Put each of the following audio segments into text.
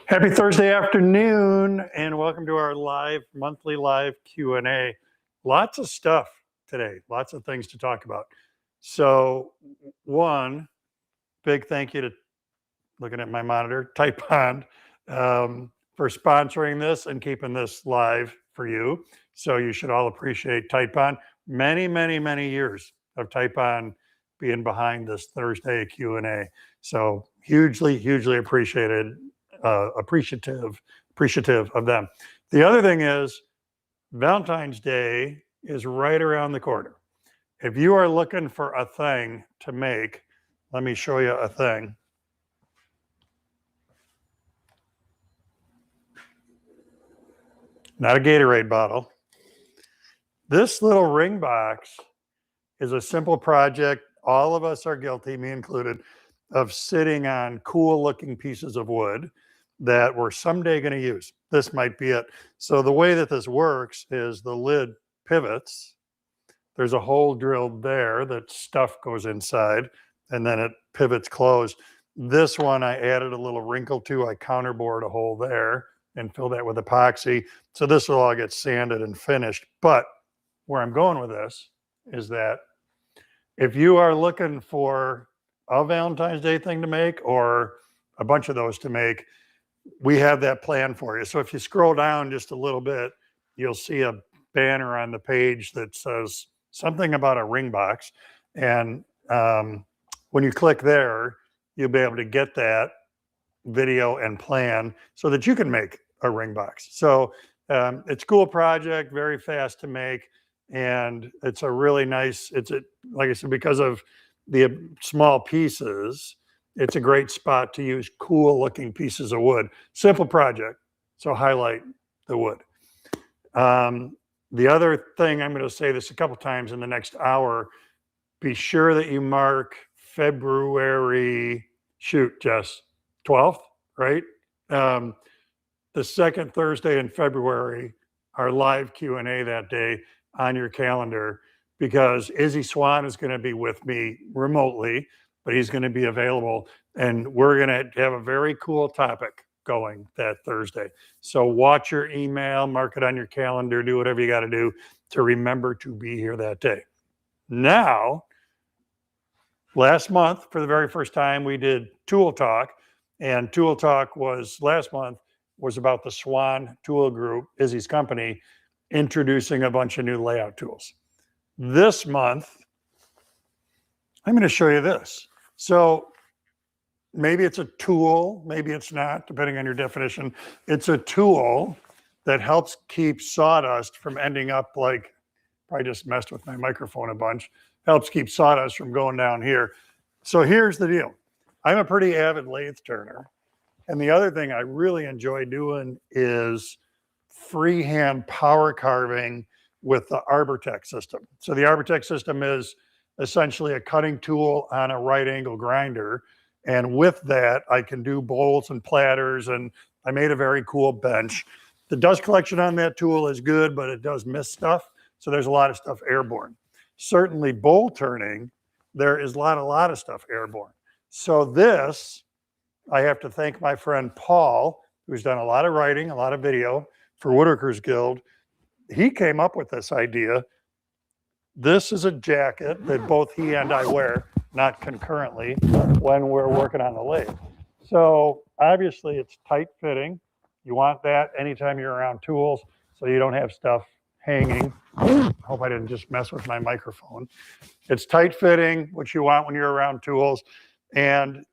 Happy Thursday afternoon, and welcome to our monthly live Q&A. Lots of stuff today, lots of things to talk about. So one big thank you to, looking at my monitor, Tight Pond, for sponsoring this and keeping this live for you. So you should all appreciate Tight Pond. Many years of Tight Pond being behind this Thursday Q&A. So hugely appreciated. Appreciative of them. The other thing is Valentine's Day is right around the corner. If you are looking for a thing to make, let me show you a thing. Not a Gatorade bottle. This little ring box is a simple project. All of us are guilty, me included, of sitting on cool looking pieces of wood that we're someday going to use. This might be it. So the way that this works is the lid pivots. There's a hole drilled there that stuff goes inside, and then it pivots closed. This one I added a little wrinkle to. I counterbored a hole there and filled that with epoxy. So this will all get sanded and finished. But where I'm going with this is that if you are looking for a Valentine's Day thing to make or a bunch of those to make, we have that plan for you. So if you scroll down just a little bit, you'll see a banner on the page that says something about a ring box. And when you click there, you'll be able to get that video and plan so that you can make a ring box. So it's a cool project, very fast to make. And it's a really nice, like I said, because of the small pieces, it's a great spot to use cool looking pieces of wood. Simple project, so highlight the wood. The other thing, I'm going to say this a couple times in the next hour, be sure that you mark February, Jess, 12th, right? The second Thursday in February, our live Q&A that day on your calendar, because Izzy Swan is going to be with me remotely, but he's going to be available, and we're going to have a very cool topic going that Thursday. So watch your email, mark it on your calendar, do whatever you got to do to remember to be here that day. Now, last month, for the very first time, we did Tool Talk, and Tool Talk last month was about the Swan Tool Group, Izzy's company, introducing a bunch of new layout tools. This month, I'm going to show you this. So maybe it's a tool, maybe it's not, depending on your definition. It's a tool that helps keep sawdust from ending up like, I just messed with my microphone a bunch, helps keep sawdust from going down here. So here's the deal. I'm a pretty avid lathe turner. And the other thing I really enjoy doing is freehand power carving with the Arbortech system. So the Arbortech system is essentially a cutting tool on a right angle grinder. And with that, I can do bowls and platters, and I made a very cool bench. The dust collection on that tool is good, but it does miss stuff. So there's a lot of stuff airborne. Certainly bowl turning, there is a lot of stuff airborne. So this, I have to thank my friend Paul, who's done a lot of writing, a lot of video for Woodworkers Guild. He came up with this idea. This is a jacket that both he and I wear, not concurrently, when we're working on the lathe. So obviously it's tight fitting. You want that anytime you're around tools so you don't have stuff hanging. I hope I didn't just mess with my microphone. It's tight fitting, which you want when you're around tools. And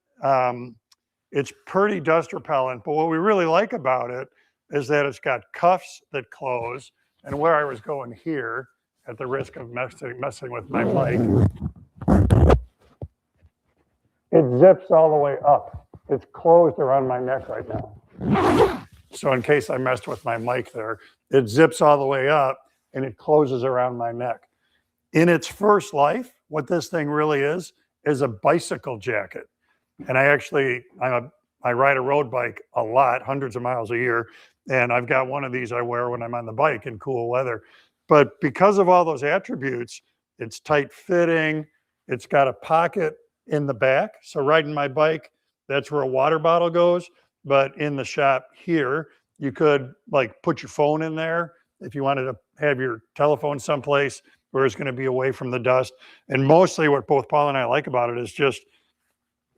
it's pretty dust repellent. But what we really like about it is that it's got cuffs that close. And where I was going here, at the risk of messing with my mic, it zips all the way up. It's closed around my neck right now. So in case I messed with my mic there, it zips all the way up and it closes around my neck. In its first life, what this thing really is a bicycle jacket. And I ride a road bike a lot, hundreds of miles a year. And I've got one of these I wear when I'm on the bike in cool weather. But because of all those attributes, it's tight fitting. It's got a pocket in the back. So riding my bike, that's where a water bottle goes. but in the shop here, you could like put your phone in there if you wanted to have your telephone someplace where it's going to be away from the dust. And mostly what both Paul and I like about it is just,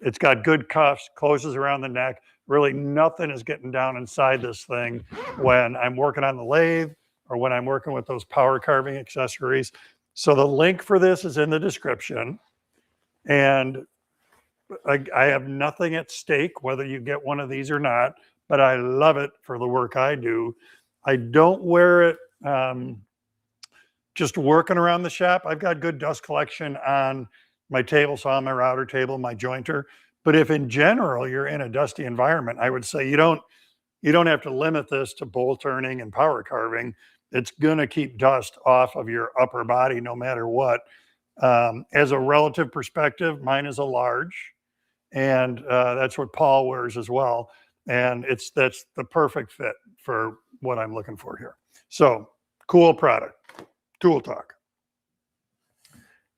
it's got good cuffs, closes around the neck. Really nothing is getting down inside this thing when I'm working on the lathe or when I'm working with those power carving accessories. So the link for this is in the description. And I have nothing at stake, whether you get one of these or not, but I love it for the work I do. I don't wear it just working around the shop. I've got good dust collection on my table saw, my router table, my jointer. But if in general you're in a dusty environment, I would say you don't have to limit this to bowl turning and power carving. It's going to keep dust off of your upper body no matter what. As a relative perspective, mine is a large, and that's what Paul wears as well. And that's the perfect fit for what I'm looking for here. So cool product. Tool talk.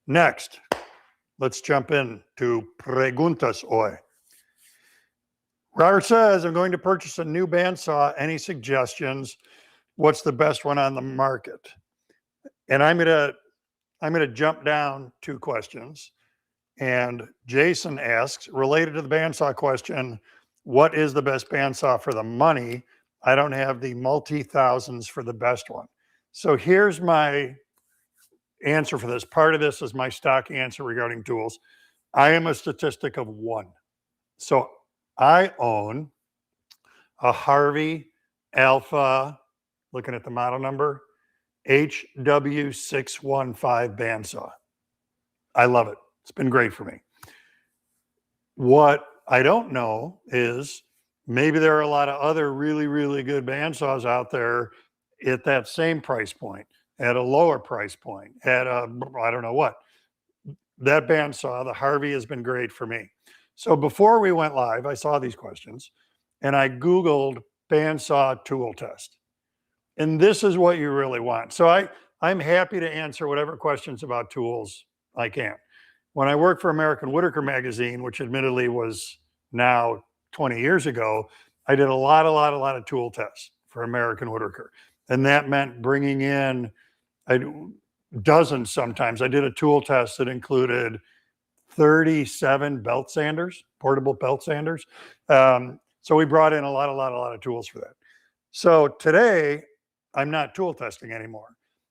Next, let's jump into preguntas hoy. Robert says, I'm going to purchase a new bandsaw. Any suggestions? What's the best one on the market? And I'm gonna jump down 2 questions. And Jason asks, related to the bandsaw question, what is the best bandsaw for the money? I don't have the multi-thousands for the best one. So here's my answer for this. Part of this is my stock answer regarding tools. I am a statistic of 1. So I own a Harvey Alpha, looking at the model number, HW615 bandsaw. I love it. It's been great for me. What I don't know is maybe there are a lot of other really, really good bandsaws out there at that same price point, at a lower price point, at a, I don't know what. That bandsaw, the Harvey, has been great for me. So before we went live, I saw these questions and I Googled bandsaw tool test. And this is what you really want. So I'm happy to answer whatever questions about tools I can. When I worked for American Woodworker magazine, which admittedly was now 20 years ago, I did a lot of tool tests for American Woodworker. And that meant bringing in dozens sometimes. I did a tool test that included 37 belt sanders, portable belt sanders. So we brought in a lot of tools for that. So today, I'm not tool testing anymore.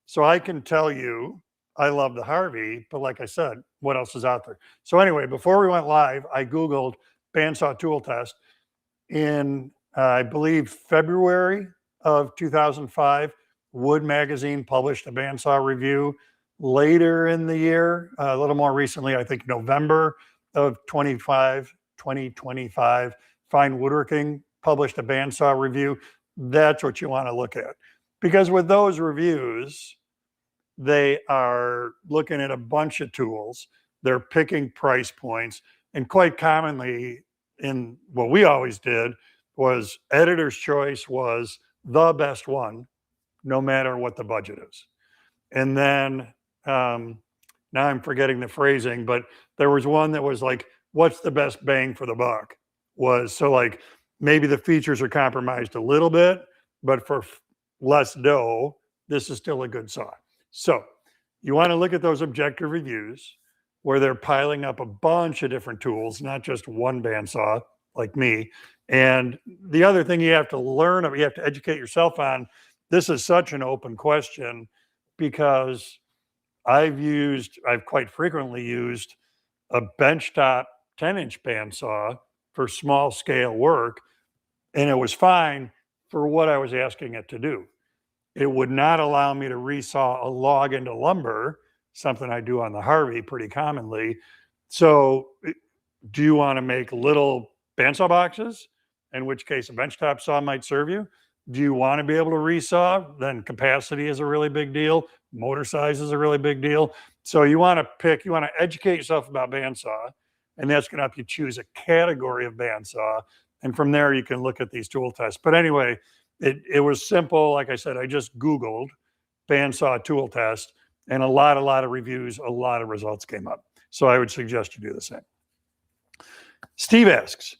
So I can tell you, I love the Harvey, but like I said, what else is out there? So anyway, before we went live, I Googled bandsaw tool test in, I believe, February of 2005. Wood magazine published a bandsaw review. Later in the year, a little more recently, I think November of 2025, Fine Woodworking published a bandsaw review. That's what you want to look at. Because with those reviews, they are looking at a bunch of tools. They're picking price points. And quite commonly, in what we always did, was editor's choice was the best one, no matter what the budget is. And then, now I'm forgetting the phrasing, but there was one that was like, what's the best bang for the buck? So like, maybe the features are compromised a little bit, but for less dough, this is still a good saw. So you want to look at those objective reviews where they're piling up a bunch of different tools, not just one bandsaw like me. And the other thing you have to learn, you have to educate yourself on, this is such an open question because I've quite frequently used a benchtop 10-inch bandsaw for small scale work, and it was fine for what I was asking it to do. It would not allow me to resaw a log into lumber, something I do on the Harvey pretty commonly. So do you want to make little bandsaw boxes, in which case a benchtop saw might serve you? Do you want to be able to resaw? Then capacity is a really big deal. Motor size is a really big deal. So you want to educate yourself about bandsaw, and that's going to help you choose a category of bandsaw. And from there, you can look at these tool tests. But anyway, it was simple. Like I said, I just Googled bandsaw tool test, and a lot of reviews, a lot of results came up. So I would suggest you do the same. Steve asks,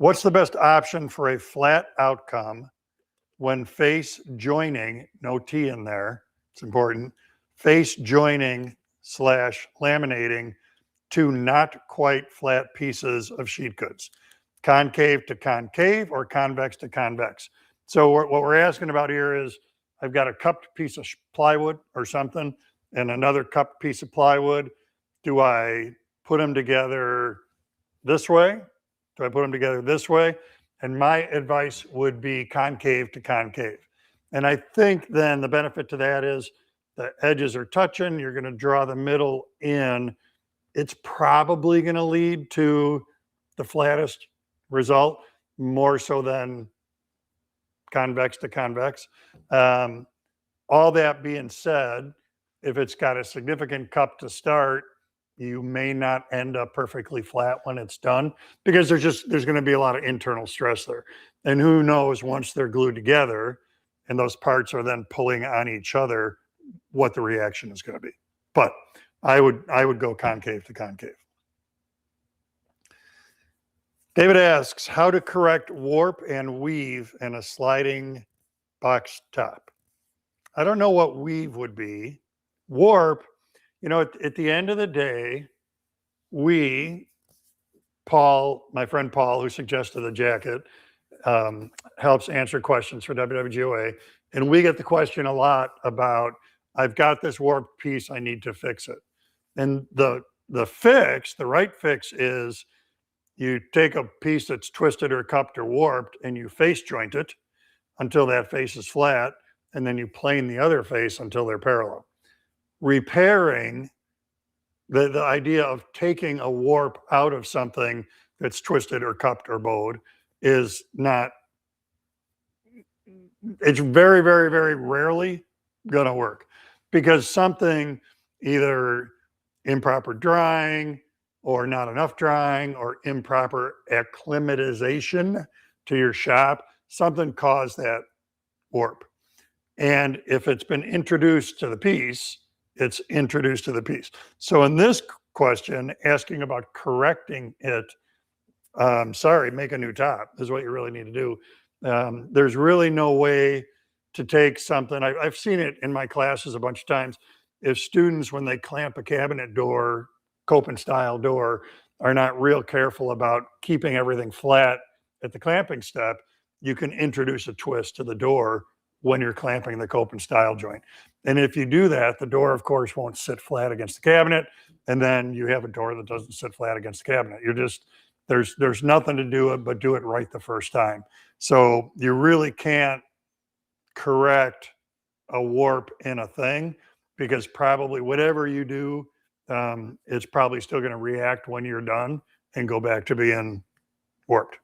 What's the best option for a flat outcome when face joining, no T in there, it's important, face joining / laminating two not quite flat pieces of sheet goods, concave to concave or convex to convex. So what we're asking about here is, I've got a cupped piece of plywood or something and another cupped piece of plywood. Do I put them together this way? Do I put them together this way? And my advice would be concave to concave. And I think then the benefit to that is the edges are touching, you're going to draw the middle in. It's probably going to lead to the flattest result, more so than convex to convex. All that being said, if it's got a significant cup to start, you may not end up perfectly flat when it's done, because there's going to be a lot of internal stress there. And who knows, once they're glued together and those parts are then pulling on each other, what the reaction is going to be. But I would go concave to concave. David asks, how to correct warp and weave in a sliding box top. I don't know what weave would be. Warp, you know, at the end of the day, Paul, my friend Paul, who suggested the jacket, helps answer questions for WWGOA. And we get the question a lot about, I've got this warped piece, I need to fix it. And the right fix is, you take a piece that's twisted or cupped or warped and you face joint it until that face is flat, and then you plane the other face until they're parallel. Repairing, the idea of taking a warp out of something that's twisted or cupped or bowed is not, it's very, very, very rarely gonna work, because something, either improper drying or not enough drying or improper acclimatization to your shop, something caused that warp. And if it's been introduced to the piece, it's introduced to the piece. So in this question, asking about correcting it, make a new top is what you really need to do. There's really no way to take something, I've seen it in my classes a bunch of times. If students, when they clamp a cabinet door, Copen style door, are not real careful about keeping everything flat at the clamping step, you can introduce a twist to the door when you're clamping the Copen style joint. And if you do that, the door, of course, won't sit flat against the cabinet. And then you have a door that doesn't sit flat against the cabinet. You're just, there's nothing to do it but do it right the first time. So you really can't correct a warp in a thing, because probably whatever you do, it's probably still going to react when you're done and go back to being warped.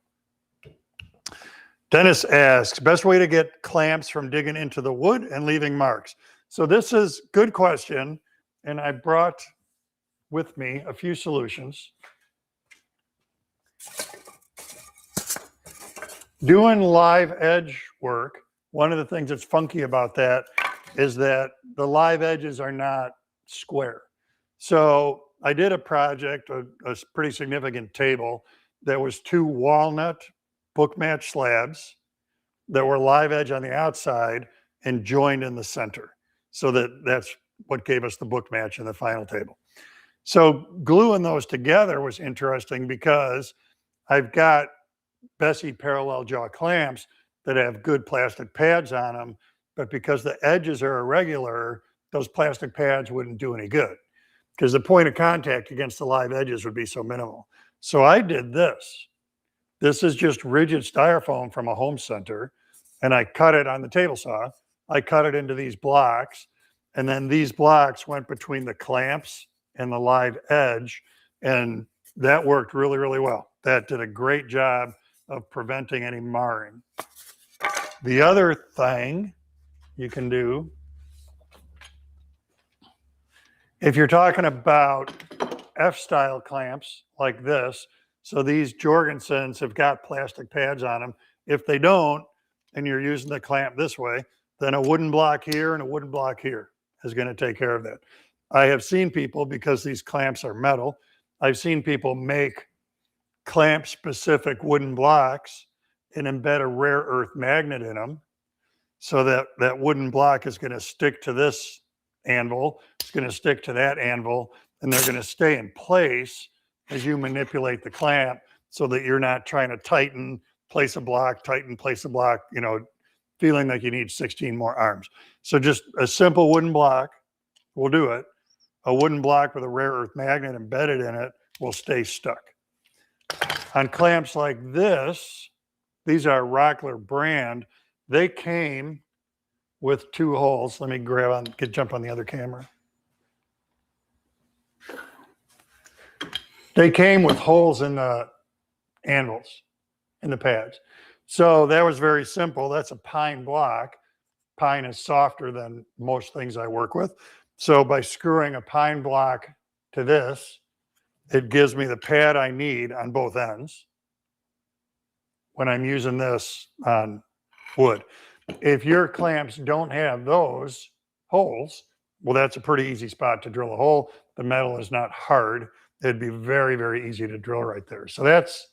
Dennis asks, best way to get clamps from digging into the wood and leaving marks. So this is a good question, and I brought with me a few solutions. Doing live edge work, one of the things that's funky about that is that the live edges are not square. So I did a project, a pretty significant table, that was 2 walnut book match slabs that were live edge on the outside and joined in the center. So that's what gave us the book match in the final table. So gluing those together was interesting, because I've got Bessie parallel jaw clamps that have good plastic pads on them, but because the edges are irregular, those plastic pads wouldn't do any good, because the point of contact against the live edges would be so minimal. So I did this. This is just rigid styrofoam from a home center, and I cut it on the table saw. I cut it into these blocks, and then these blocks went between the clamps and the live edge, and that worked really, really well. That did a great job of preventing any marring. The other thing you can do, if you're talking about F-style clamps like this, so these Jorgensens have got plastic pads on them. If they don't, and you're using the clamp this way, then a wooden block here and a wooden block here is going to take care of that. I have seen people, because these clamps are metal, I've seen people make clamp specific wooden blocks and embed a rare earth magnet in them, so that that wooden block is going to stick to this anvil, it's going to stick to that anvil, and they're going to stay in place as you manipulate the clamp, so that you're not trying to tighten, place a block, tighten, place a block, you know, feeling like you need 16 more arms. So just a simple wooden block will do it. A wooden block with a rare earth magnet embedded in it will stay stuck. On clamps like this, these are Rockler brand. They came with 2 holes. Let me grab on, jump on the other camera. They came with holes in the anvils, in the pads. So that was very simple. That's a pine block. Pine is softer than most things I work with. So by screwing a pine block to this, it gives me the pad I need on both ends when I'm using this on wood. If your clamps don't have those holes, well, that's a pretty easy spot to drill a hole. The metal is not hard. It'd be very, very easy to drill right there. So that's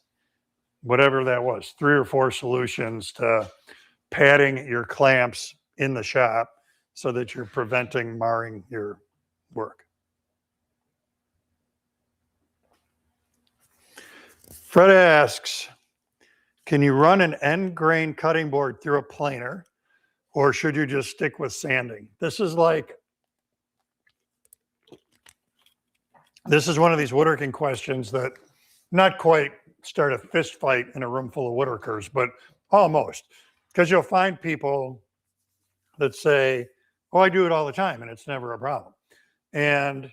whatever that was, 3 or 4 solutions to padding your clamps in the shop so that you're preventing marring your work. Fred asks, can you run an end grain cutting board through a planer, or should you just stick with sanding? This is one of these woodworking questions that not quite start a fist fight in a room full of woodworkers, but almost. Because you'll find people that say, oh, I do it all the time and it's never a problem. And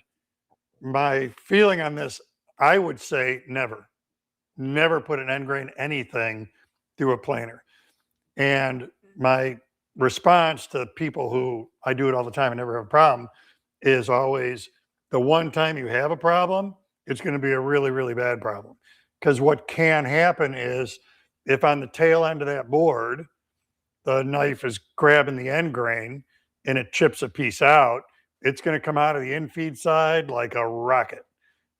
my feeling on this, I would say never. Never put an end grain anything through a planer. And my response to people who I do it all the time and never have a problem is always, the one time you have a problem, it's going to be a really, really bad problem. Because what can happen is, if on the tail end of that board, the knife is grabbing the end grain and it chips a piece out, it's going to come out of the infeed side like a rocket.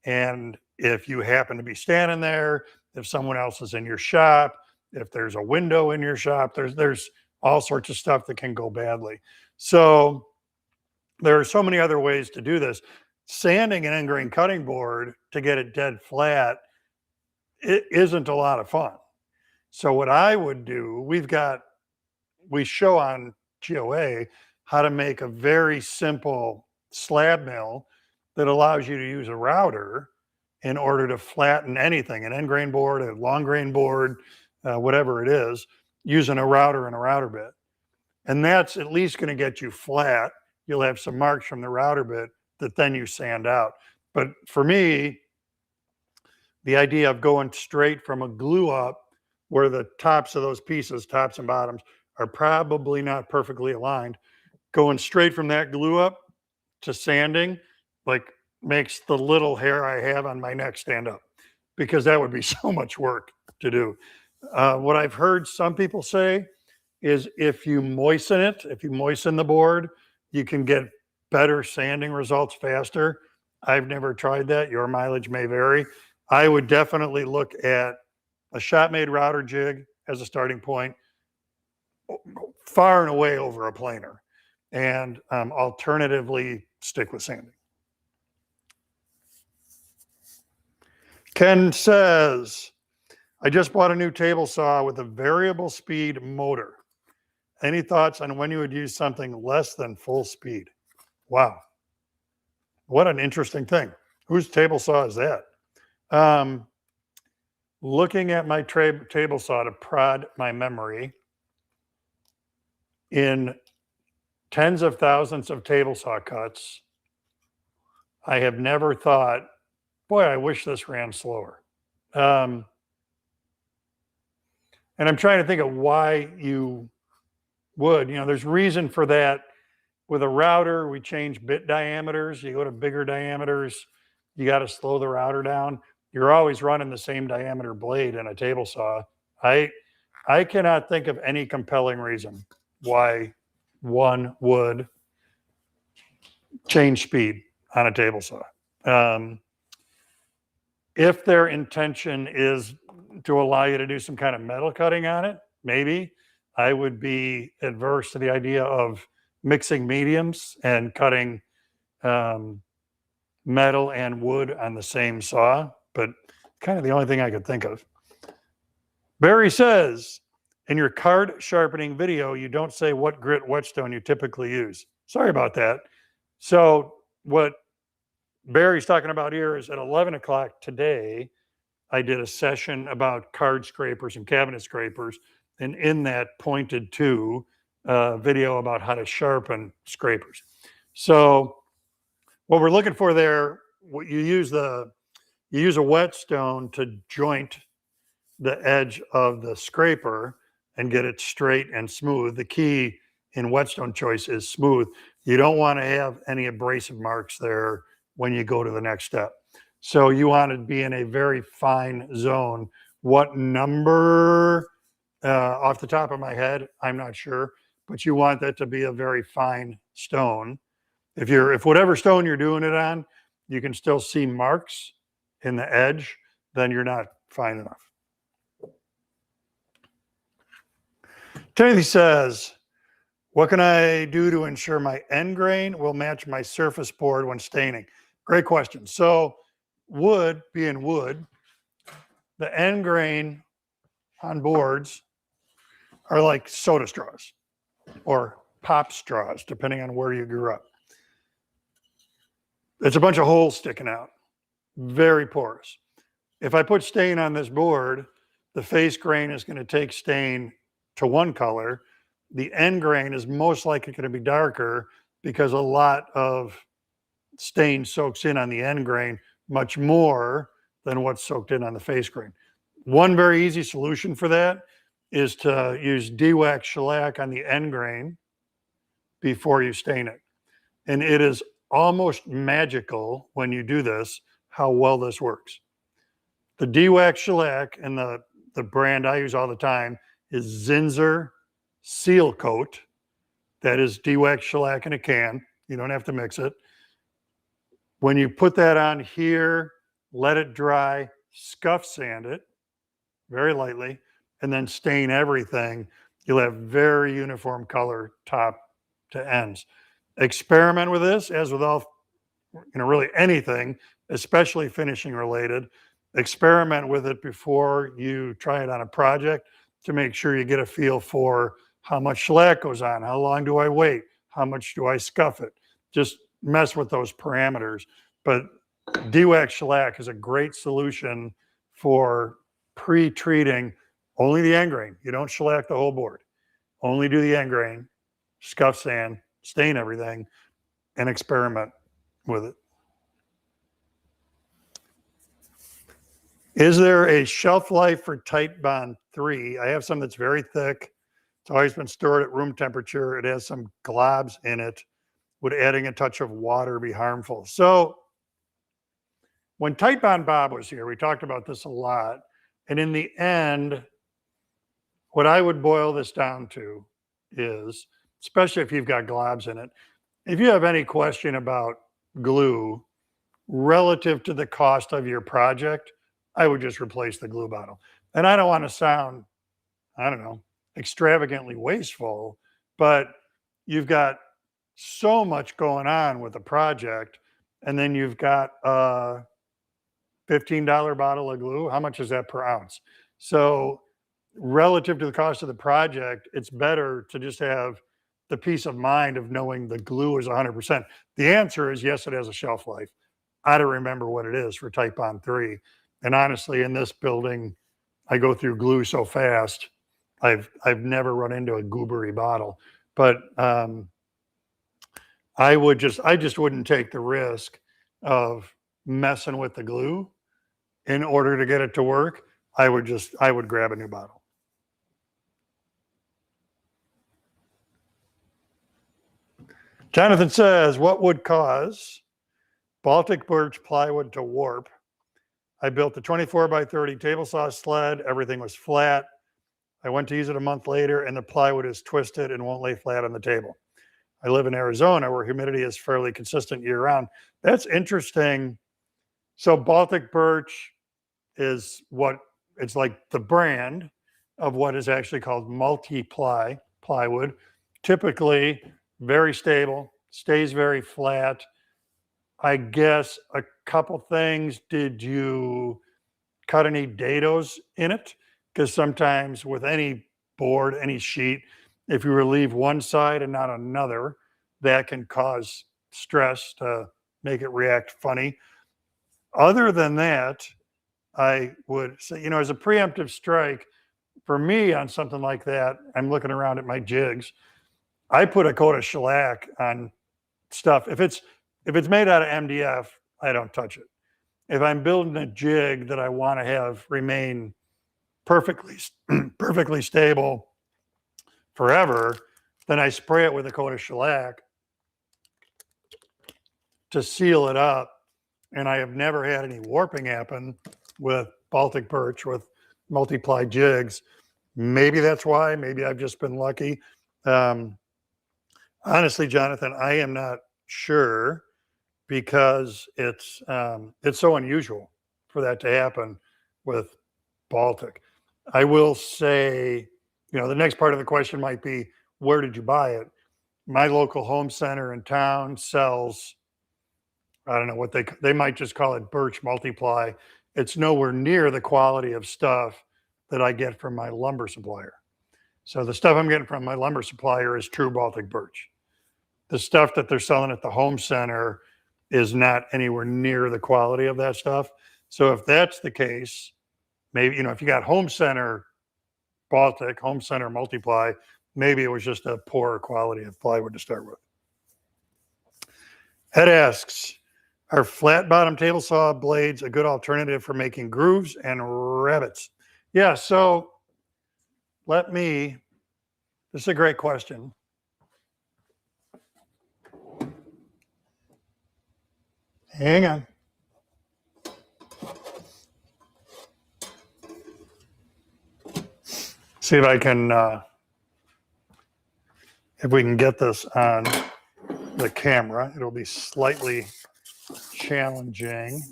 And if you happen to be standing there, if someone else is in your shop, if there's a window in your shop, there's all sorts of stuff that can go badly. So there are so many other ways to do this. Sanding an end grain cutting board to get it dead flat, it isn't a lot of fun. So what I would do, we show on GOA how to make a very simple slab mill that allows you to use a router in order to flatten anything, an end grain board, a long grain board, whatever it is, using a router and a router bit. And that's at least going to get you flat. You'll have some marks from the router bit that then you sand out. But for me, the idea of going straight from a glue up, where the tops of those pieces, tops and bottoms, are probably not perfectly aligned, going straight from that glue up to sanding, like, makes the little hair I have on my neck stand up, because that would be so much work to do. What I've heard some people say is, if you moisten it, if you moisten the board, you can get better sanding results faster. I've never tried that. Your mileage may vary. I would definitely look at a shop-made router jig as a starting point, far and away over a planer, and alternatively stick with sanding. Ken says, I just bought a new table saw with a variable speed motor. Any thoughts on when you would use something less than full speed? Wow. What an interesting thing. Whose table saw is that? Looking at my table saw to prod my memory, in tens of thousands of table saw cuts, I have never thought, boy, I wish this ran slower. And I'm trying to think of why you would. You know, there's reason for that. With a router, we change bit diameters. You go to bigger diameters, you got to slow the router down. You're always running the same diameter blade in a table saw. I cannot think of any compelling reason why one would change speed on a table saw. If their intention is to allow you to do some kind of metal cutting on it, maybe I would be adverse to the idea of mixing mediums and cutting metal and wood on the same saw, but kind of the only thing I could think of. Barry says, in your card sharpening video, you don't say what grit whetstone you typically use. Sorry about that. So what Barry's talking about here is at 11 o'clock today, I did a session about card scrapers and cabinet scrapers, and in that pointed to a video about how to sharpen scrapers. So what we're looking for there, what you use a whetstone to joint the edge of the scraper and get it straight and smooth. The key in whetstone choice is smooth. You don't want to have any abrasive marks there when you go to the next step. So you want to be in a very fine zone. What number, off the top of my head, I'm not sure, but you want that to be a very fine stone. If whatever stone you're doing it on, you can still see marks in the edge, then you're not fine enough. Timothy says, what can I do to ensure my end grain will match my surface board when staining? Great question. So wood, being wood, the end grain on boards are like soda straws or pop straws, depending on where you grew up. It's a bunch of holes sticking out, very porous. If I put stain on this board, the face grain is going to take stain to one color. The end grain is most likely going to be darker because a lot of stain soaks in on the end grain much more than what's soaked in on the face grain. One very easy solution for that is to use de-wax shellac on the end grain before you stain it. And it is almost magical when you do this, how well this works. The de-wax shellac, and the brand I use all the time is Zinsser Seal Coat. That is de-wax shellac in a can. You don't have to mix it. When you put that on here, let it dry, scuff sand it very lightly, and then stain everything. You'll have very uniform color top to ends. Experiment with this, as with all, really anything, especially finishing related. Experiment with it before you try it on a project to make sure you get a feel for how much shellac goes on, how long do I wait, how much do I scuff it. Just mess with those parameters. But de-wax shellac is a great solution for pre-treating only the end grain. You don't shellac the whole board. Only do the end grain, scuff sand, stain everything, and experiment with it. Is there a shelf life for Titebond 3? I have some that's very thick. It's always been stored at room temperature. It has some globs in it. Would adding a touch of water be harmful? So when Titebond Bob was here, we talked about this a lot. And in the end, what I would boil this down to is, especially if you've got globs in it, if you have any question about glue relative to the cost of your project, I would just replace the glue bottle. And I don't want to sound, extravagantly wasteful, but you've got so much going on with the project, and then you've got a $15 bottle of glue. How much is that per ounce? So relative to the cost of the project, it's better to just have the peace of mind of knowing the glue is 100%. The answer is yes, it has a shelf life. I don't remember what it is for Titebond 3. And honestly, in this building, I go through glue so fast, I've never run into a goobery bottle. But I just wouldn't take the risk of messing with the glue in order to get it to work. I would grab a new bottle. Jonathan says, what would cause Baltic birch plywood to warp? I built a 24 by 30 table saw sled. Everything was flat. I went to use it a month later and the plywood is twisted and won't lay flat on the table. I live in Arizona where humidity is fairly consistent year round. That's interesting. So Baltic birch is what it's like the brand of what is actually called multi-ply plywood. Typically very stable, stays very flat. I guess a couple things. Did you cut any dados in it? Because sometimes with any board, any sheet, if you relieve one side and not another, that can cause stress to make it react funny. Other than that, I would say, as a preemptive strike, for me on something like that, I'm looking around at my jigs. I put a coat of shellac on stuff. If it's made out of MDF, I don't touch it. If I'm building a jig that I want to have remain perfectly stable forever, then I spray it with a coat of shellac to seal it up. And I have never had any warping happen with Baltic birch, with multi-ply jigs. Maybe that's why. Maybe I've just been lucky. Honestly, Jonathan, I am not sure, because it's so unusual for that to happen with Baltic. I will say, the next part of the question might be, where did you buy it? My local home center in town sells, I don't know what they might just call it birch multiply. It's nowhere near the quality of stuff that I get from my lumber supplier. So the stuff I'm getting from my lumber supplier is true Baltic birch. The stuff that they're selling at the home center is not anywhere near the quality of that stuff. So if that's the case, maybe, if you got home center Baltic, home center multiply, maybe it was just a poor quality of plywood to start with. Ed asks, are flat bottom table saw blades a good alternative for making grooves and rabbets? Yeah, so this is a great question. Hang on. See if I can, if we can get this on the camera. It'll be slightly challenging.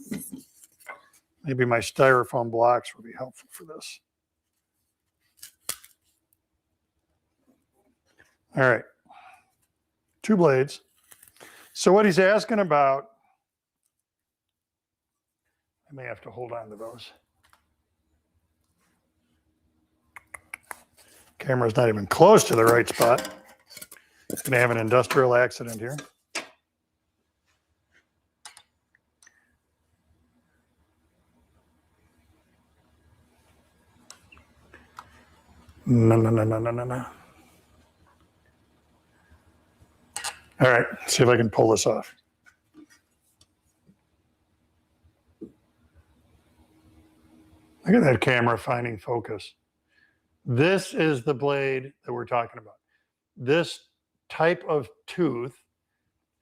Maybe my styrofoam blocks will be helpful for this. All right, 2 blades. So what he's asking about, I may have to hold on to those. Camera's not even close to the right spot. Gonna have an industrial accident here. No. All right, see if I can pull this off. Look at that camera finding focus. This is the blade that we're talking about. This type of tooth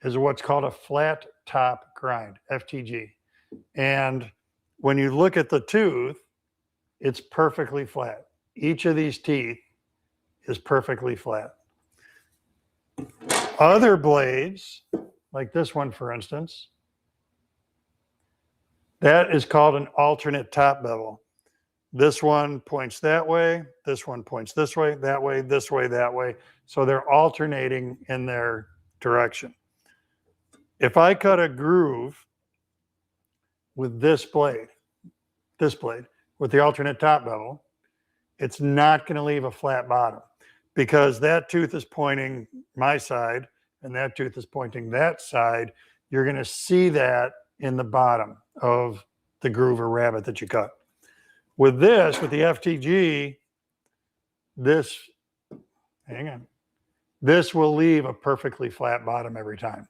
is what's called a flat top grind, FTG. And when you look at the tooth, it's perfectly flat. Each of these teeth is perfectly flat. Other blades, like this one, for instance, that is called an alternate top bevel. This one points that way, this one points this way, that way, this way, that way. So they're alternating in their direction. If I cut a groove with this blade, with the alternate top bevel, it's not going to leave a flat bottom, because that tooth is pointing my side and that tooth is pointing that side. You're going to see that in the bottom of the groove or rabbet that you cut. With the FTG, this will leave a perfectly flat bottom every time.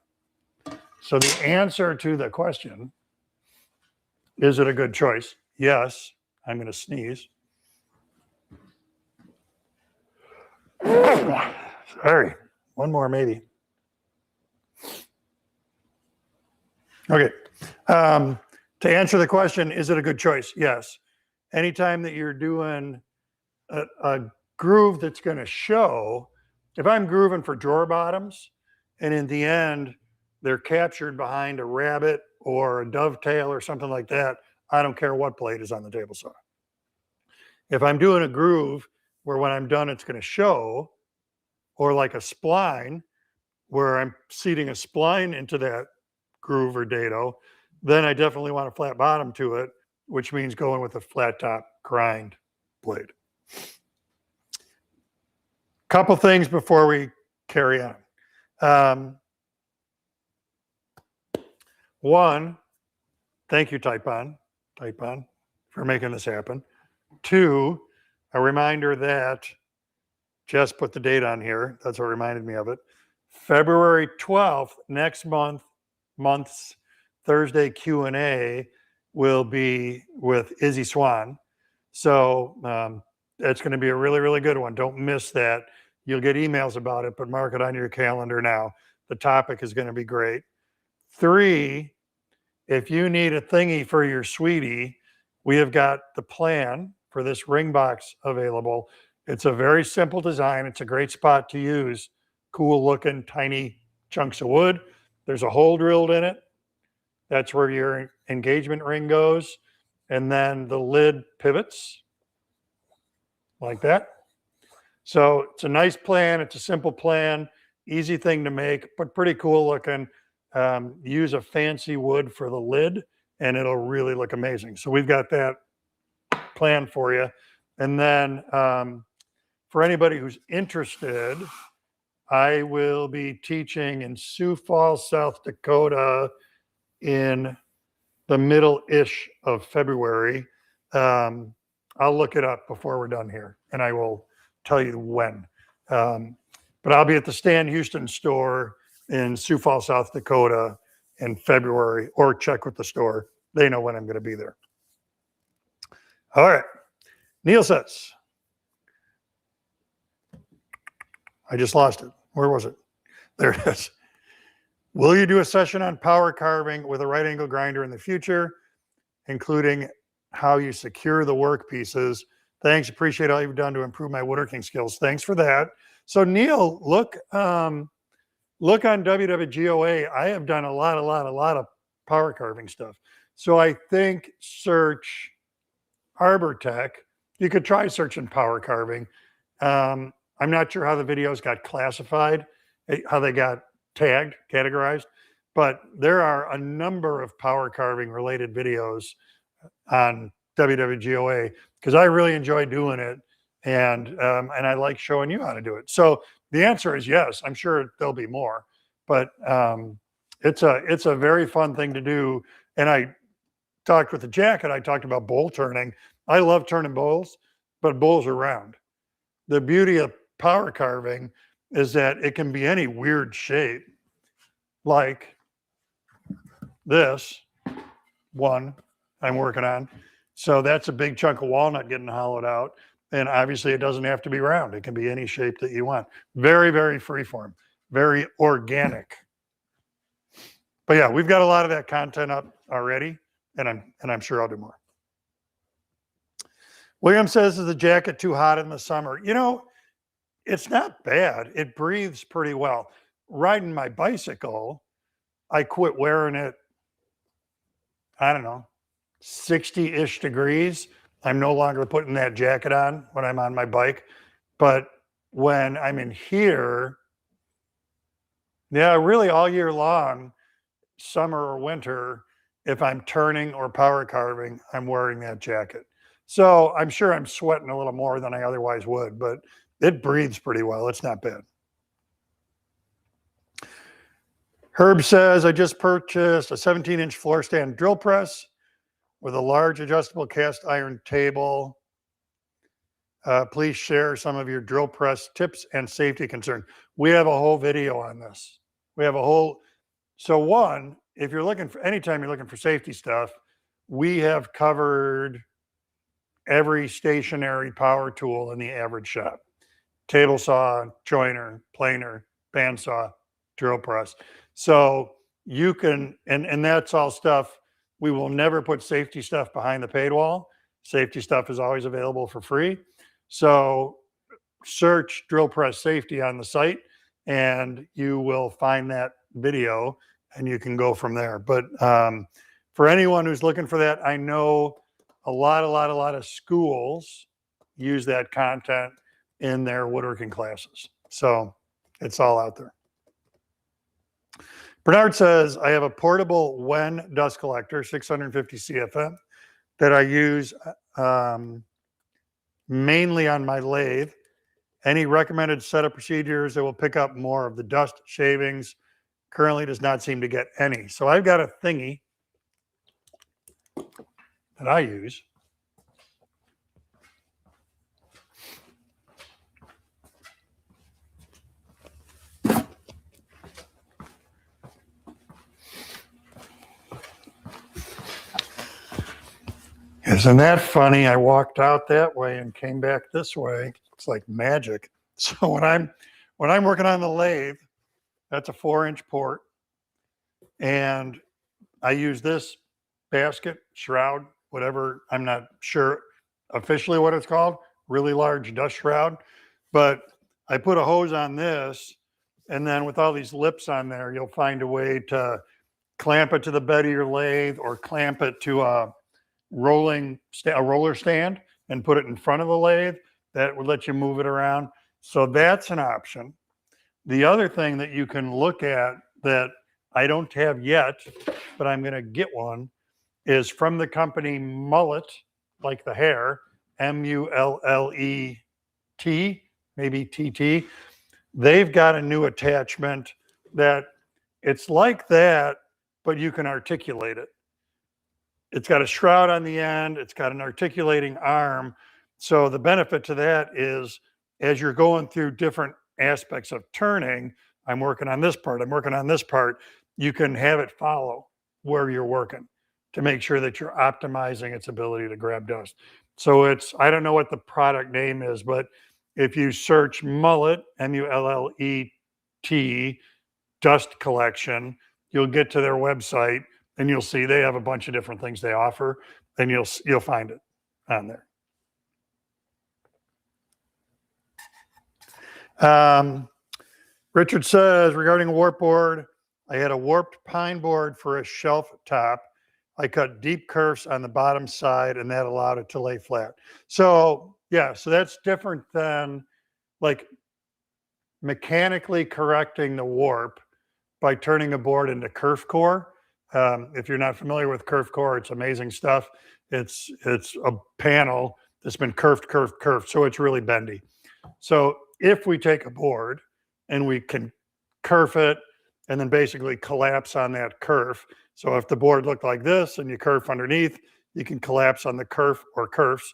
So the answer to the question, is it a good choice? Yes. I'm going to sneeze. Sorry. One more, maybe. Okay. To answer the question, is it a good choice? Yes. Anytime that you're doing a groove that's going to show, if I'm grooving for drawer bottoms and in the end they're captured behind a rabbet or a dovetail or something like that, I don't care what blade is on the table saw. If I'm doing a groove where when I'm done, it's going to show, or like a spline where I'm seating a spline into that groove or dado, then I definitely want a flat bottom to it, which means going with a flat top grind blade. Couple things before we carry on. One, thank you, Type On, for making this happen. Two, a reminder that Jess put the date on here. That's what reminded me of it. February 12th, next month's Thursday Q&A will be with Izzy Swan. So it's going to be a really, really good one. Don't miss that. You'll get emails about it, but mark it on your calendar now. The topic is going to be great. 3, if you need a thingy for your sweetie, we have got the plan for this ring box available. It's a very simple design. It's a great spot to use cool looking tiny chunks of wood. There's a hole drilled in it. That's where your engagement ring goes. And then the lid pivots like that. So it's a nice plan. It's a simple plan, easy thing to make, but pretty cool looking. Use a fancy wood for the lid and it'll really look amazing. So we've got that plan for you. And then for anybody who's interested, I will be teaching in Sioux Falls, South Dakota in the middle-ish of February. I'll look it up before we're done here and I will tell you when. But I'll be at the Stan Houston store in Sioux Falls, South Dakota in February, or check with the store. They know when I'm going to be there. All right. Neil says, I just lost it. Where was it? There it is. Will you do a session on power carving with a right angle grinder in the future, including how you secure the work pieces? Thanks. Appreciate all you've done to improve my woodworking skills. Thanks for that. So Neil, look on WWGOA. I have done a lot of power carving stuff. So I think search Arbor Tech. You could try searching power carving. I'm not sure how the videos got classified, how they got tagged, categorized, but there are a number of power carving related videos on WWGOA because I really enjoy doing it, and I like showing you how to do it. So the answer is yes. I'm sure there'll be more, but it's a very fun thing to do. And I talked with the jacket. I talked about bowl turning. I love turning bowls, but bowls are round. The beauty of power carving is that it can be any weird shape, like this one I'm working on. So that's a big chunk of walnut getting hollowed out. And obviously it doesn't have to be round. It can be any shape that you want. Very, very freeform, very organic. But yeah, we've got a lot of that content up already, and I'm sure I'll do more. William says, is the jacket too hot in the summer? You know, it's not bad. It breathes pretty well. Riding my bicycle, I quit wearing it, I don't know, 60-ish degrees. I'm no longer putting that jacket on when I'm on my bike. But when I'm in here, yeah, really all year long, summer or winter, if I'm turning or power carving, I'm wearing that jacket. So I'm sure I'm sweating a little more than I otherwise would, but it breathes pretty well. It's not bad. Herb says, I just purchased a 17-inch floor stand drill press with a large adjustable cast iron table. Please share some of your drill press tips and safety concerns. We have a whole video on this. We have a whole, so one, if you're looking for, anytime you're looking for safety stuff, we have covered every stationary power tool in the average shop. Table saw, joiner, planer, bandsaw, drill press. So you can, and that's all stuff. We will never put safety stuff behind the paid wall. Safety stuff is always available for free. So search drill press safety on the site and you will find that video and you can go from there. But for anyone who's looking for that, I know a lot of schools use that content in their woodworking classes. So it's all out there. Bernard says, I have a portable Wen dust collector, 650 CFM, that I use mainly on my lathe. Any recommended set of procedures that will pick up more of the dust shavings? Currently does not seem to get any. So I've got a thingy that I use. Isn't that funny? I walked out that way and came back this way. It's like magic. So when I'm working on the lathe, that's a 4-inch port, and I use this basket, shroud, whatever. I'm not sure officially what it's called. Really large dust shroud, but I put a hose on this, and then with all these lips on there, you'll find a way to clamp it to the bed of your lathe or clamp it to a roller stand and put it in front of the lathe. That would let you move it around. So that's an option. The other thing that you can look at that I don't have yet, but I'm going to get one, is from the company Mullet, like the hair, Mullet, maybe TT. They've got a new attachment that it's like that, but you can articulate it. It's got a shroud on the end. It's got an articulating arm. So the benefit to that is as you're going through different aspects of turning, I'm working on this part, I'm working on this part, you can have it follow where you're working to make sure that you're optimizing its ability to grab dust. So it's, I don't know what the product name is, but if you search Mullet, Mullet, dust collection, you'll get to their website and you'll see they have a bunch of different things they offer, and you'll find it on there. Richard says, regarding a warp board, I had a warped pine board for a shelf top. I cut deep kerfs on the bottom side, and that allowed it to lay flat. So yeah, so that's different than like mechanically correcting the warp by turning a board into kerf core. If you're not familiar with kerf core, it's amazing stuff. It's a panel that's been curved. So it's really bendy. So if we take a board and we can kerf it and then basically collapse on that kerf. So if the board looked like this and you kerf underneath, you can collapse on the kerf or kerfs.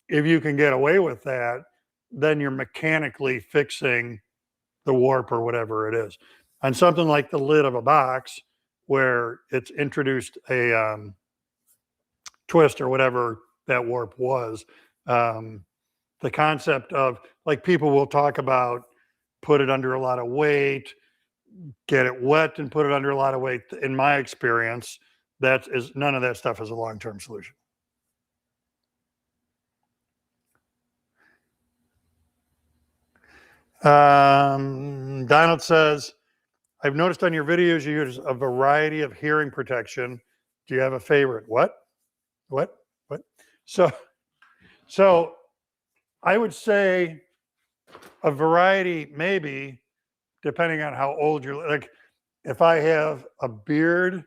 If you can get away with that, then you're mechanically fixing the warp or whatever it is. On something like the lid of a box, where it's introduced a twist or whatever that warp was, the concept of, like, people will talk about put it under a lot of weight, get it wet and put it under a lot of weight. In my experience, none of that stuff is a long-term solution. Donald says, I've noticed on your videos you use a variety of hearing protection. Do you have a favorite? What? So I would say a variety, maybe, depending on how old you're. Like, if I have a beard,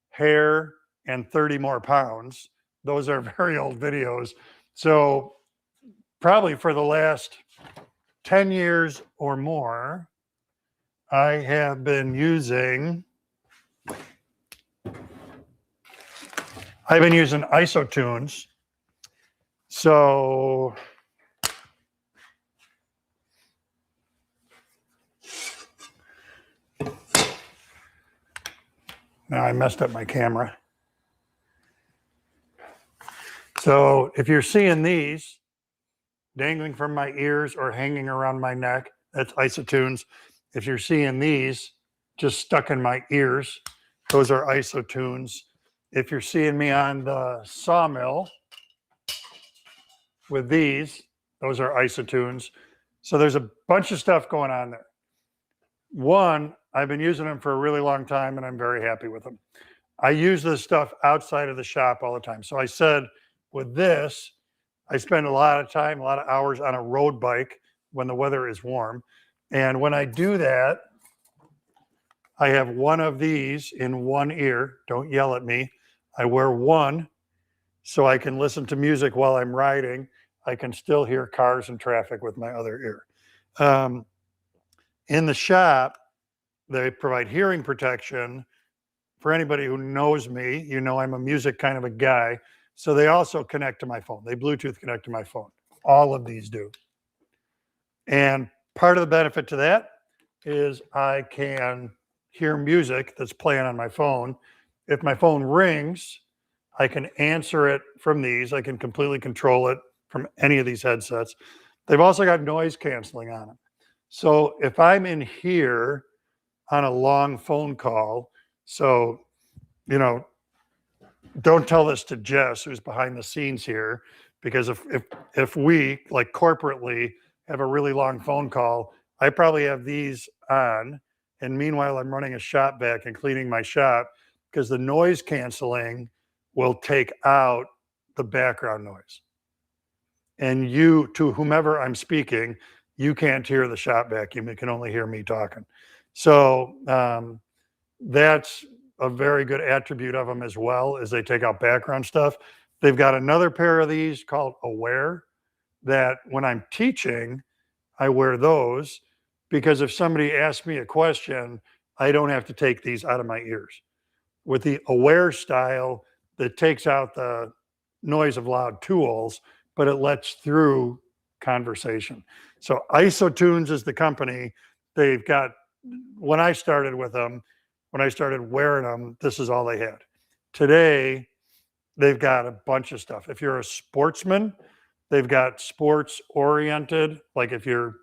hair, and 30 more pounds, those are very old videos. So probably for the last 10 years or more, I have been using isotunes. So now I messed up my camera. So if you're seeing these dangling from my ears or hanging around my neck, that's isotunes. If you're seeing these just stuck in my ears, those are isotunes. If you're seeing me on the sawmill with these, those are isotunes. So there's a bunch of stuff going on there. One, I've been using them for a really long time and I'm very happy with them. I use this stuff outside of the shop all the time. So I said with this, I spend a lot of time, a lot of hours on a road bike when the weather is warm. And when I do that, I have one of these in one ear. Don't yell at me. I wear one so I can listen to music while I'm riding. I can still hear cars and traffic with my other ear. In the shop, they provide hearing protection. For anybody who knows me, you know I'm a music kind of a guy. So they also connect to my phone. They Bluetooth connect to my phone. All of these do. And part of the benefit to that is I can hear music that's playing on my phone. If my phone rings, I can answer it from these. I can completely control it from any of these headsets. They've also got noise canceling on them. So if I'm in here on a long phone call, so, you know, don't tell this to Jess, who's behind the scenes here, because if we, like corporately, have a really long phone call, I probably have these on, and meanwhile I'm running a shop vac and cleaning my shop, because the noise canceling will take out the background noise. And you, to whomever I'm speaking, you can't hear the shop vacuum. You can only hear me talking. So that's a very good attribute of them as well, as they take out background stuff. They've got another pair of these called Aware that when I'm teaching, I wear those, because if somebody asks me a question, I don't have to take these out of my ears. With the Aware style, that takes out the noise of loud tools, but it lets through conversation. So IsoTunes is the company. They've got, when I started with them, when I started wearing them, this is all they had. Today, they've got a bunch of stuff. If you're a sportsman, they've got sports oriented, like if you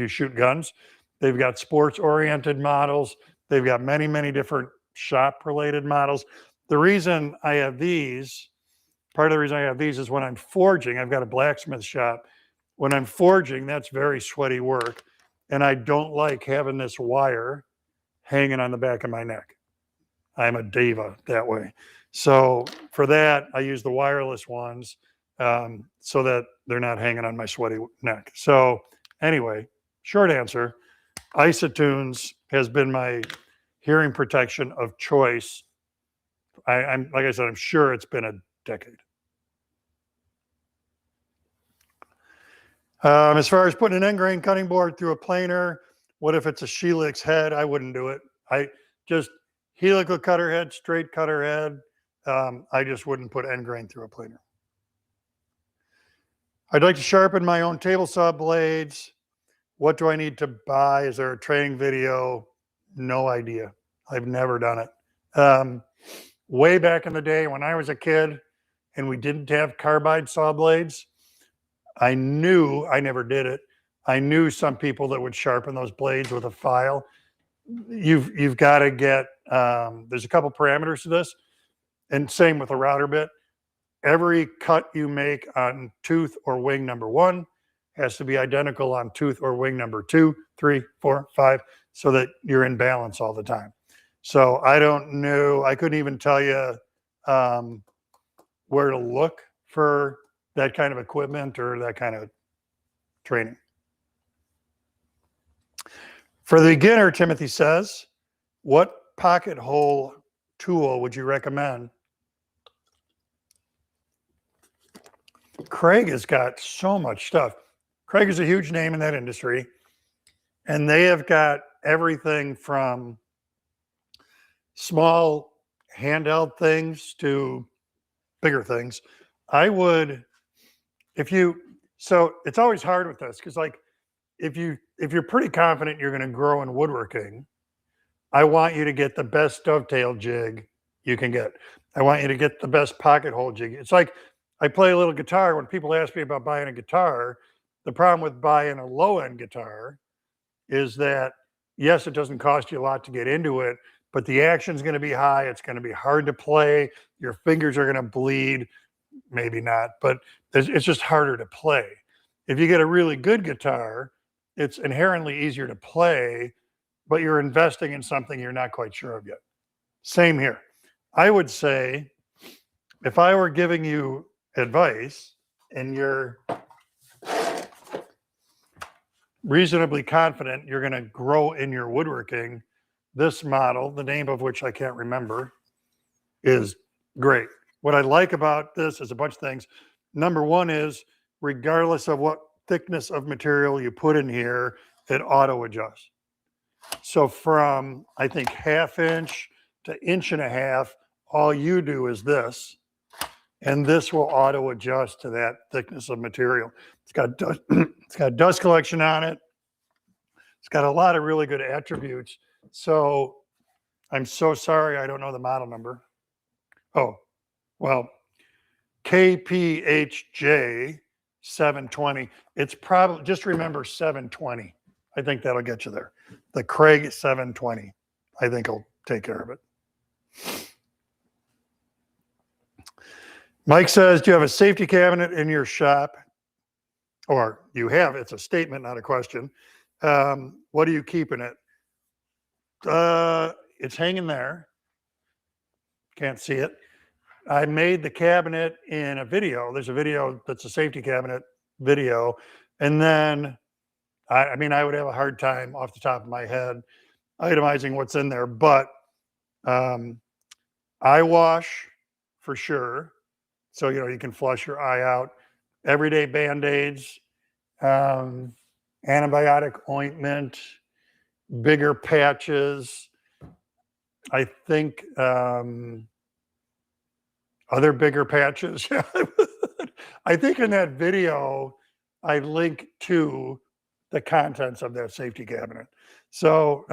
shoot guns, they've got sports oriented models. They've got many, many different shop related models. The reason I have these, part of the reason I have these is when I'm forging, I've got a blacksmith shop. When I'm forging, that's very sweaty work. And I don't like having this wire hanging on the back of my neck. I'm a diva that way. So for that, I use the wireless ones so that they're not hanging on my sweaty neck. So anyway, short answer, IsoTunes has been my hearing protection of choice. I'm like I said, I'm sure it's been a decade. As far as putting an end grain cutting board through a planer, what if it's a Helix head? I wouldn't do it. I just helical cutter head, straight cutter head. I just wouldn't put end grain through a planer. I'd like to sharpen my own table saw blades. What do I need to buy? Is there a training video? No idea. I've never done it. Way back in the day when I was a kid and we didn't have carbide saw blades, I knew, I never did it, I knew some people that would sharpen those blades with a file. You've got to get, there's a couple parameters to this, and same with a router bit. Every cut you make on tooth or wing number 1 has to be identical on tooth or wing number 2, 3, 4, 5, so that you're in balance all the time. So I don't know, I couldn't even tell you where to look for that kind of equipment or that kind of training. For the beginner, Timothy says, what pocket hole tool would you recommend? Craig has got so much stuff. Craig is a huge name in that industry, and they have got everything from small handheld things to bigger things. I would, so it's always hard with this, because like if you're pretty confident you're going to grow in woodworking, I want you to get the best dovetail jig you can get. I want you to get the best pocket hole jig. It's like I play a little guitar. When people ask me about buying a guitar, the problem with buying a low-end guitar is that, yes, it doesn't cost you a lot to get into it, but the action's going to be high. It's going to be hard to play. Your fingers are going to bleed. Maybe not, but it's just harder to play. If you get a really good guitar, it's inherently easier to play, but you're investing in something you're not quite sure of yet. Same here. I would say if I were giving you advice and you're reasonably confident you're going to grow in your woodworking, this model, the name of which I can't remember, is great. What I like about this is a bunch of things. Number one is, regardless of what thickness of material you put in here, it auto adjusts. So from, I think, 1/2 inch to 1.5 inches, all you do is this, and this will auto adjust to that thickness of material. It's got dust, it's got dust collection on it. It's got a lot of really good attributes. So I'm so sorry I don't know the model number. Oh, well, KPHJ 720. It's probably, just remember 720. I think that'll get you there. The Craig 720. I think will take care of it. Mike says, do you have a safety cabinet in your shop? Or you have, it's a statement, not a question. What do you keep in it? It's hanging there. Can't see it. I made the cabinet in a video. There's a video that's a safety cabinet video. And then, I mean, I would have a hard time off the top of my head itemizing what's in there, but eye wash for sure. So, you know, you can flush your eye out. Everyday Band-Aids, antibiotic ointment, bigger patches. I think other bigger patches. I think in that video, I link to the contents of that safety cabinet. So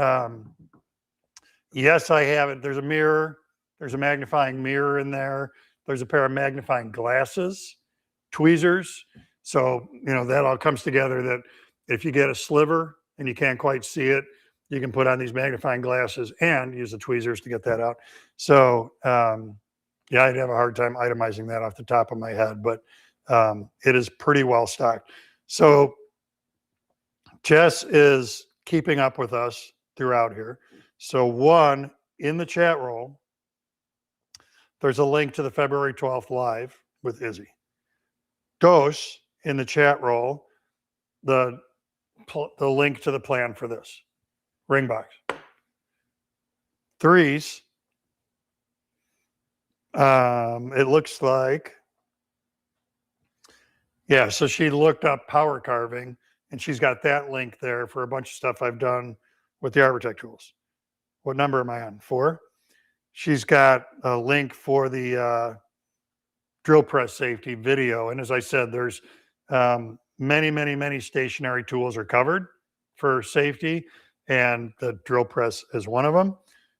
yes, I have it. There's a mirror. There's a magnifying mirror in there. There's a pair of magnifying glasses, tweezers. So, you know, that all comes together that if you get a sliver and you can't quite see it, you can put on these magnifying glasses and use the tweezers to get that out. So, yeah, I'd have a hard time itemizing that off the top of my head, but it is pretty well stocked. So Jess is keeping up with us throughout here. So one, in the chat roll, there's a link to the February 12th live with Izzy. Dos, in the chat roll, the link to the plan for this ring box. Threes, it looks like, yeah, so she looked up power carving and she's got that link there for a bunch of stuff I've done with the Arbortech tools. What number am I on? 4? She's got a link for the drill press safety video. And as I said, there's many stationary tools are covered for safety, and the drill press is one of them.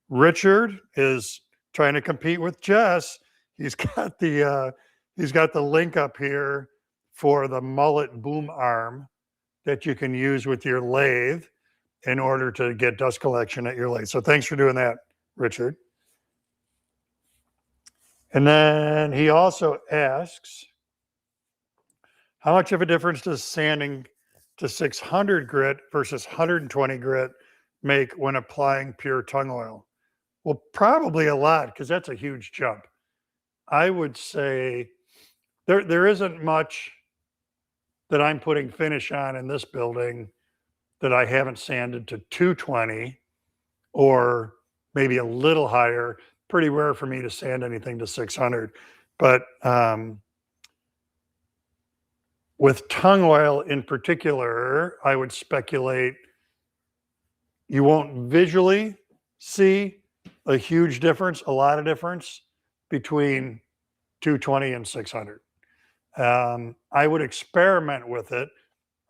Richard is trying to compete with Jess. He's got the link up here for the mullet boom arm that you can use with your lathe in order to get dust collection at your lathe. So thanks for doing that, Richard. And then he also asks, how much of a difference does sanding to 600 grit versus 120 grit make when applying pure tung oil? Well, probably a lot, because that's a huge jump. I would say there isn't much that I'm putting finish on in this building that I haven't sanded to 220 or maybe a little higher. Pretty rare for me to sand anything to 600. But with tung oil in particular, I would speculate you won't visually see a huge difference, a lot of difference between 220 and 600. I would experiment with it.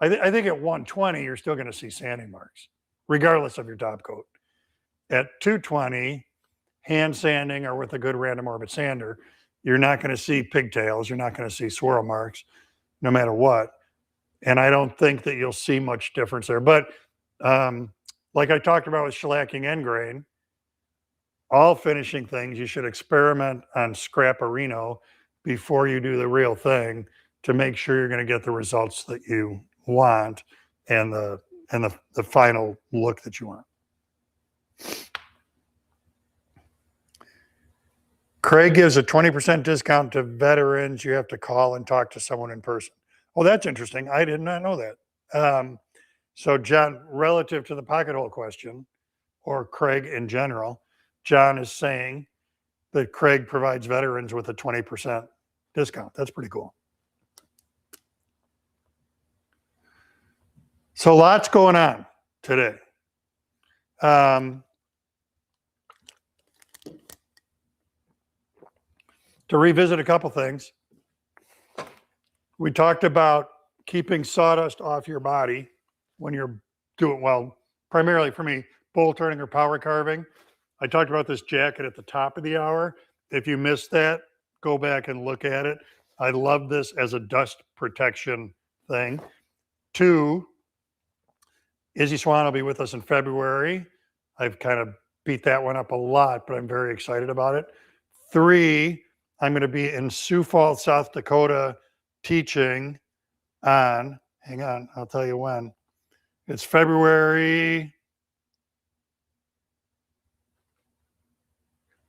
I think at 120, you're still going to see sanding marks, regardless of your top coat. At 220, hand sanding or with a good random orbit sander, you're not going to see pigtails. You're not going to see swirl marks, no matter what. And I don't think that you'll see much difference there. But like I talked about with shellacking end grain, all finishing things, you should experiment on scrapperino before you do the real thing to make sure you're going to get the results that you want and the final look that you want. Craig gives a 20% discount to veterans. You have to call and talk to someone in person. Oh, that's interesting. I did not know that. So John, relative to the pocket hole question, or Craig in general, John is saying that Craig provides veterans with a 20% discount. That's pretty cool. So lots going on today. To revisit a couple things, we talked about keeping sawdust off your body when you're doing, well, primarily for me, bowl turning or power carving. I talked about this jacket at the top of the hour. If you missed that, go back and look at it. I love this as a dust protection thing. 2, Izzy Swan will be with us in February. I've kind of beat that one up a lot, but I'm very excited about it. 3, I'm going to be in Sioux Falls, South Dakota, teaching on, hang on, I'll tell you when. It's February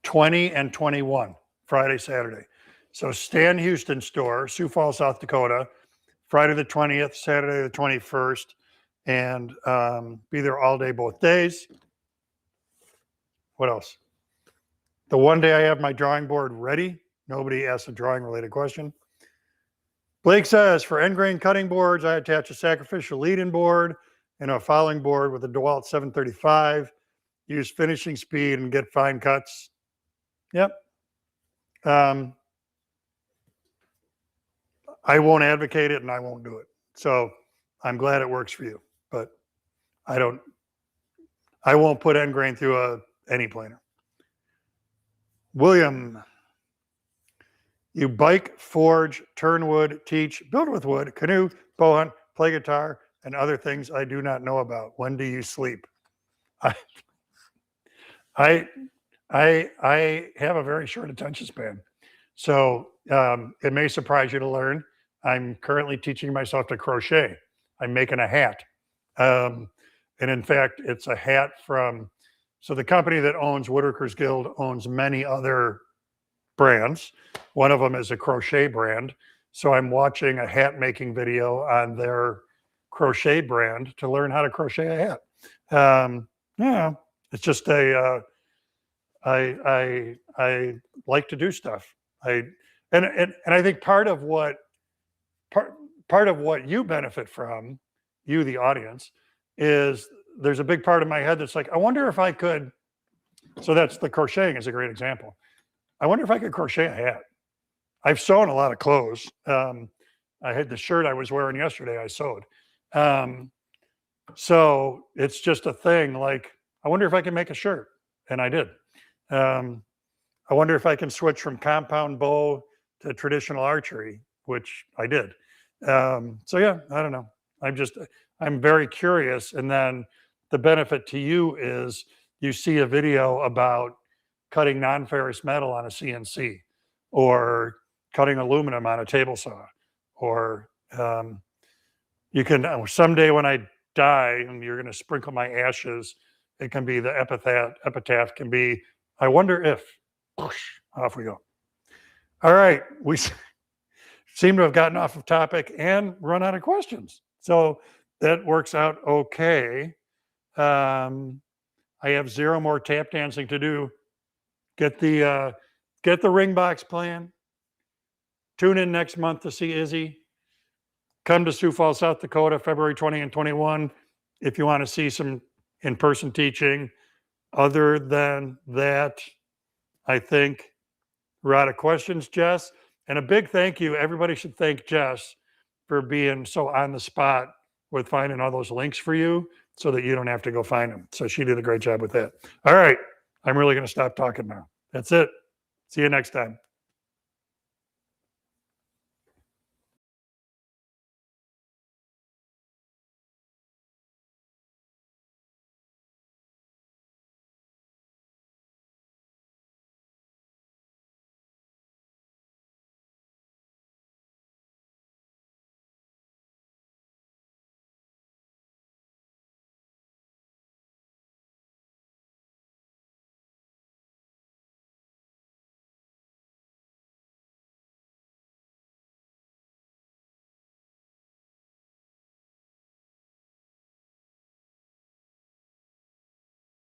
20 and 21, Friday, Saturday. So Stan Houston store, Sioux Falls, South Dakota, Friday the 20th, Saturday the 21st, and be there all day, both days. What else? The one day I have my drawing board ready. Nobody asked a drawing related question. Blake says, for end grain cutting boards, I attach a sacrificial lead-in board and a fouling board with a DeWalt 735. Use finishing speed and get fine cuts. Yep. I won't advocate it and I won't do it. So I'm glad it works for you, but I won't put end grain through any planer. William, you bike, forge, turn wood, teach, build with wood, canoe, bow hunt, play guitar, and other things I do not know about. When do you sleep? I have a very short attention span. So it may surprise you to learn, I'm currently teaching myself to crochet. I'm making a hat. And in fact, it's a hat from, so the company that owns Woodworkers Guild owns many other brands. One of them is a crochet brand. So I'm watching a hat making video on their crochet brand to learn how to crochet a hat. Yeah, it's just I like to do stuff. And I think part of what you benefit from, you the audience, is there's a big part of my head that's like, I wonder if I could. So that's the crocheting is a great example. I wonder if I could crochet a hat. I've sewn a lot of clothes. I had the shirt I was wearing yesterday, I sewed. So it's just a thing like, I wonder if I can make a shirt. And I did. I wonder if I can switch from compound bow to traditional archery, which I did. So yeah, I don't know. I'm very curious. And then the benefit to you is you see a video about cutting non-ferrous metal on a CNC or cutting aluminum on a table saw, or you can, someday when I die and you're going to sprinkle my ashes, it can be the epitaph can be, I wonder if, off we go. All right, we seem to have gotten off of topic and run out of questions. So that works out okay. I have 0 more tap dancing to do. Get the ring box plan. Tune in next month to see Izzy. Come to Sioux Falls, South Dakota, February 20 and 21, if you want to see some in-person teaching. Other than that, I think we're out of questions, Jess. And a big thank you. Everybody should thank Jess for being so on the spot with finding all those links for you so that you don't have to go find them. So she did a great job with that. All right. I'm really going to stop talking now. That's it. See you next time.